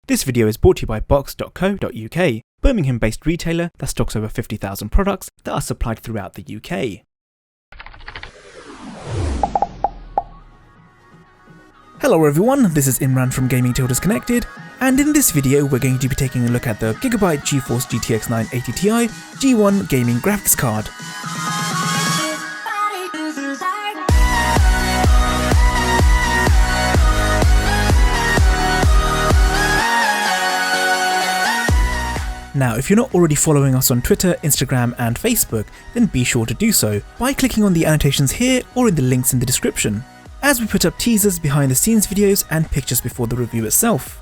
This video is brought to you by box.co.uk, Birmingham-based retailer that stocks over 50,000 products that are supplied throughout the UK. Hello everyone, this is Imran from Gaming Tilters Connected, and in this video we're going to be taking a look at the Gigabyte GTX 980Ti G1 gaming graphics card. Now, if you're not already following us on Twitter, Instagram and Facebook, then be sure to do so by clicking on the annotations here or in the links in the description, as we put up teasers, behind the scenes videos and pictures before the review itself.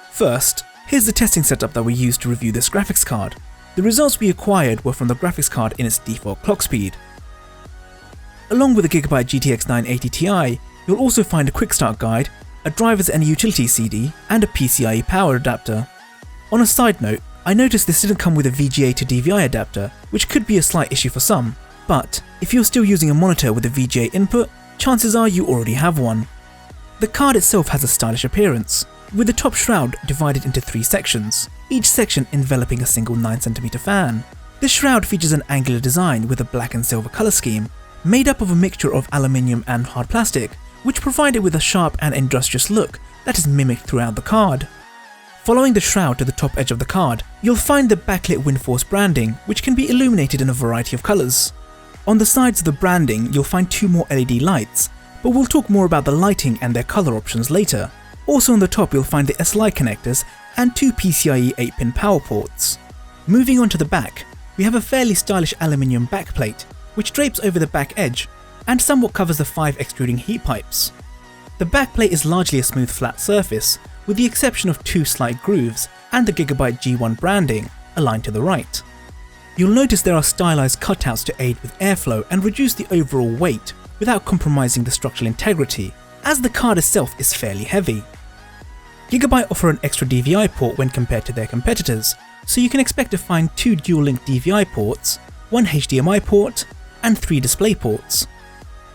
First, here's the testing setup that we used to review this graphics card. The results we acquired were from the graphics card in its default clock speed. Along with the Gigabyte GTX 980Ti, you'll also find a quick start guide, a drivers and utilities CD, and a PCIe power adapter. On a side note, I noticed this didn't come with a VGA to DVI adapter, which could be a slight issue for some, but if you're still using a monitor with a VGA input, chances are you already have one. The card itself has a stylish appearance, with the top shroud divided into 3 sections, each section enveloping a single 9cm fan. This shroud features an angular design with a black and silver colour scheme, made up of a mixture of aluminium and hard plastic, which provide it with a sharp and industrious look that is mimicked throughout the card. Following the shroud to the top edge of the card, you'll find the backlit WindForce branding, which can be illuminated in a variety of colours. On the sides of the branding, you'll find 2 more LED lights, but we'll talk more about the lighting and their colour options later. Also on the top you'll find the SLI connectors and 2 PCIe 8-pin power ports. Moving on to the back, we have a fairly stylish aluminium backplate, which drapes over the back edge and somewhat covers the 5 extruding heat pipes. The backplate is largely a smooth flat surface, with the exception of 2 slight grooves and the Gigabyte G1 branding aligned to the right. You'll notice there are stylized cutouts to aid with airflow and reduce the overall weight without compromising the structural integrity, as the card itself is fairly heavy. Gigabyte offer an extra DVI port when compared to their competitors, so you can expect to find 2 dual-link DVI ports, 1 HDMI port, and 3 display ports.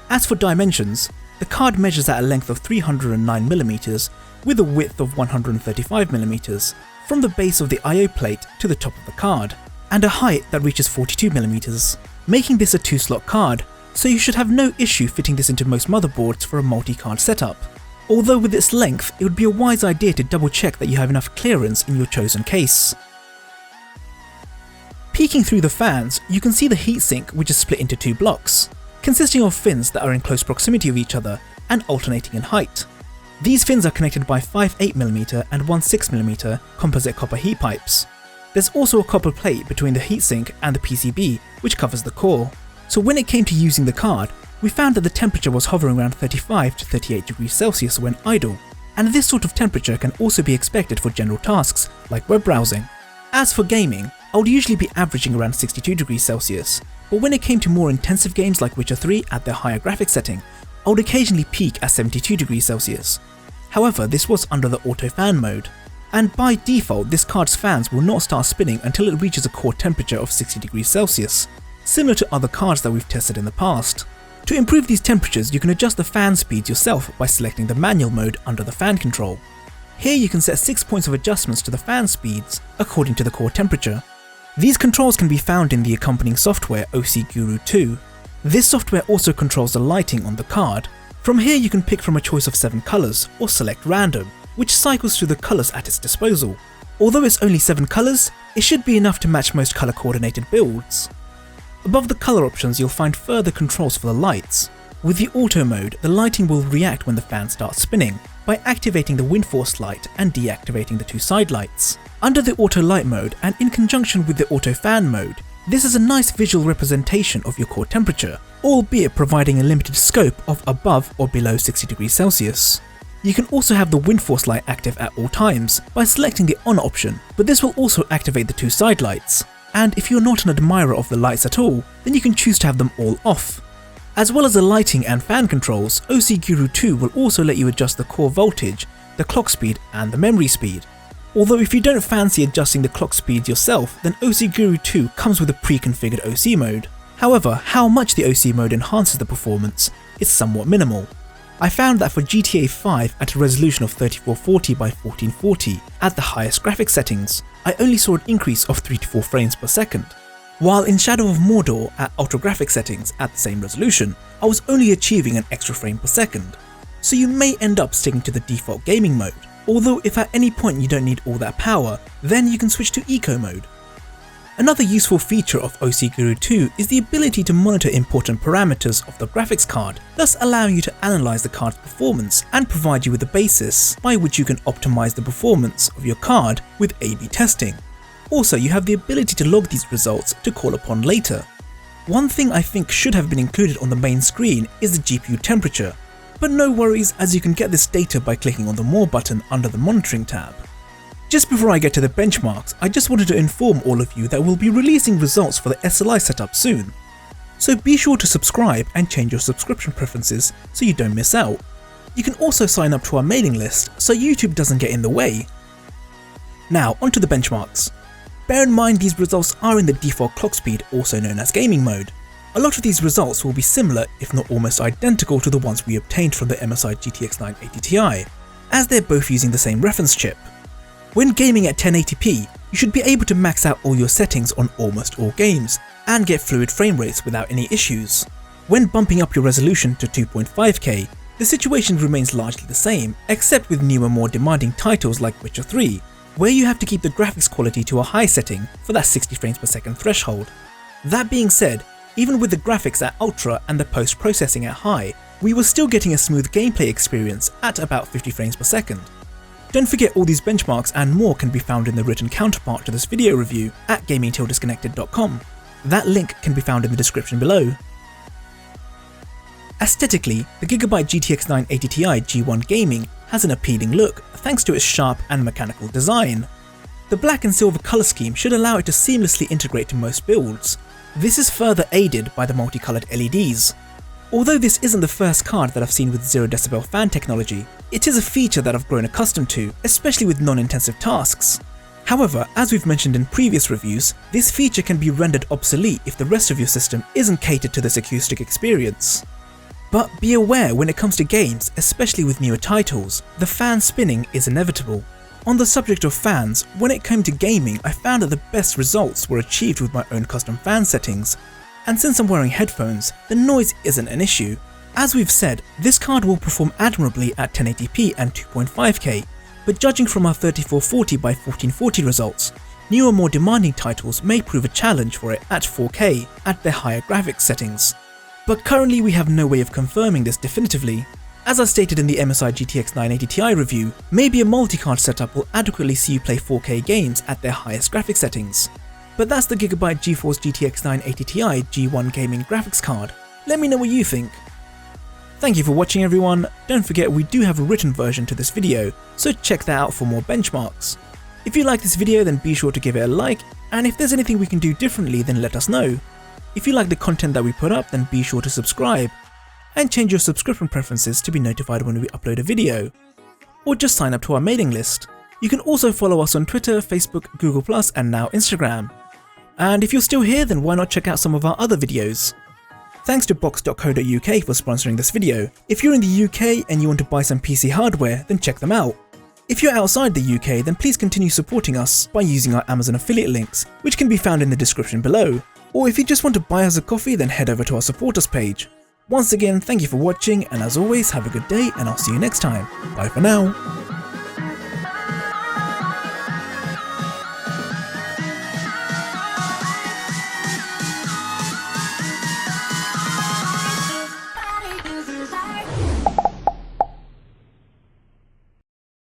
As for dimensions, the card measures at a length of 309mm with a width of 135mm from the base of the I/O plate to the top of the card, and a height that reaches 42mm, making this a 2-slot card, so you should have no issue fitting this into most motherboards for a multi-card setup. Although with its length, it would be a wise idea to double check that you have enough clearance in your chosen case. Peeking through the fans, you can see the heatsink, which is split into 2 blocks, consisting of fins that are in close proximity of each other and alternating in height. These fins are connected by 5 8mm and 1 6mm composite copper heat pipes. There's also a copper plate between the heatsink and the PCB, which covers the core. So when it came to using the card, we found that the temperature was hovering around 35 to 38 degrees Celsius when idle, and this sort of temperature can also be expected for general tasks like web browsing. As for gaming, I would usually be averaging around 62 degrees Celsius, but when it came to more intensive games like Witcher 3 at their higher graphics setting, I would occasionally peak at 72 degrees Celsius. However, this was under the auto fan mode, and by default this card's fans will not start spinning until it reaches a core temperature of 60 degrees Celsius, similar to other cards that we've tested in the past. To improve these temperatures, you can adjust the fan speeds yourself by selecting the manual mode under the fan control. Here you can set 6 points of adjustments to the fan speeds according to the core temperature. These controls can be found in the accompanying software OC Guru 2. This software also controls the lighting on the card. From here you can pick from a choice of 7 colours or select random, which cycles through the colours at its disposal. Although it's only 7 colours, it should be enough to match most colour coordinated builds. Above the colour options you'll find further controls for the lights. With the auto mode, the lighting will react when the fan starts spinning by activating the WindForce light and deactivating the 2 side lights. Under the auto light mode and in conjunction with the auto fan mode, this is a nice visual representation of your core temperature, albeit providing a limited scope of above or below 60 degrees Celsius. You can also have the WindForce light active at all times by selecting the on option, but this will also activate the 2 side lights. And if you're not an admirer of the lights at all, then you can choose to have them all off. As well as the lighting and fan controls, OC Guru 2 will also let you adjust the core voltage, the clock speed and the memory speed. Although if you don't fancy adjusting the clock speed yourself, then OC Guru 2 comes with a pre-configured OC mode. However, how much the OC mode enhances the performance is somewhat minimal. I found that for GTA 5 at a resolution of 3440 by 1440 at the highest graphics settings, I only saw an increase of 3 to 4 frames per second. While in Shadow of Mordor at ultra graphics settings at the same resolution, I was only achieving an extra frame per second. So you may end up sticking to the default gaming mode, although if at any point you don't need all that power, then you can switch to eco mode. Another useful feature of OC Guru 2 is the ability to monitor important parameters of the graphics card, thus allowing you to analyze the card's performance and provide you with a basis by which you can optimize the performance of your card with A/B testing. Also, you have the ability to log these results to call upon later. One thing I think should have been included on the main screen is the GPU temperature, but no worries, as you can get this data by clicking on the More button under the Monitoring tab. Just before I get to the benchmarks, I just wanted to inform all of you that we'll be releasing results for the SLI setup soon. So be sure to subscribe and change your subscription preferences so you don't miss out. You can also sign up to our mailing list so YouTube doesn't get in the way. Now onto the benchmarks. Bear in mind these results are in the default clock speed, also known as gaming mode. A lot of these results will be similar, if not almost identical, to the ones we obtained from the MSI GTX 980Ti, as they're both using the same reference chip. When gaming at 1080p, you should be able to max out all your settings on almost all games, and get fluid frame rates without any issues. When bumping up your resolution to 2.5K, the situation remains largely the same, except with newer, more demanding titles like Witcher 3, where you have to keep the graphics quality to a high setting for that 60 frames per second threshold. That being said, even with the graphics at ultra and the post-processing at high, we were still getting a smooth gameplay experience at about 50 frames per second. Don't forget, all these benchmarks and more can be found in the written counterpart to this video review at gamingtildisconnected.com. That link can be found in the description below. Aesthetically, the Gigabyte GTX 980Ti G1 Gaming has an appealing look thanks to its sharp and mechanical design. The black and silver colour scheme should allow it to seamlessly integrate to most builds. This is further aided by the multicoloured LEDs. Although this isn't the first card that I've seen with 0 decibel fan technology, it is a feature that I've grown accustomed to, especially with non-intensive tasks. However, as we've mentioned in previous reviews, this feature can be rendered obsolete if the rest of your system isn't catered to this acoustic experience. But be aware, when it comes to games, especially with newer titles, the fan spinning is inevitable. On the subject of fans, when it came to gaming, I found that the best results were achieved with my own custom fan settings. And since I'm wearing headphones, the noise isn't an issue. As we've said, this card will perform admirably at 1080p and 2.5K, but judging from our 3440 by 1440 results, newer, more demanding titles may prove a challenge for it at 4K at their higher graphics settings. But currently we have no way of confirming this definitively. As I stated in the MSI GTX 980Ti review, maybe a multi-card setup will adequately see you play 4K games at their highest graphics settings. But that's the Gigabyte GeForce GTX 980Ti G1 gaming graphics card. Let me know what you think. Thank you for watching everyone. Don't forget, we do have a written version to this video, so check that out for more benchmarks. If you like this video, then be sure to give it a like, and if there's anything we can do differently, then let us know. If you like the content that we put up, then be sure to subscribe, and change your subscription preferences to be notified when we upload a video, or just sign up to our mailing list. You can also follow us on Twitter, Facebook, Google+, and now Instagram. And if you're still here, then why not check out some of our other videos? Thanks to box.co.uk for sponsoring this video. If you're in the UK and you want to buy some PC hardware, then check them out. If you're outside the UK, then please continue supporting us by using our Amazon affiliate links, which can be found in the description below. Or if you just want to buy us a coffee, then head over to our supporters page. Once again, thank you for watching, and as always, have a good day, and I'll see you next time. Bye for now.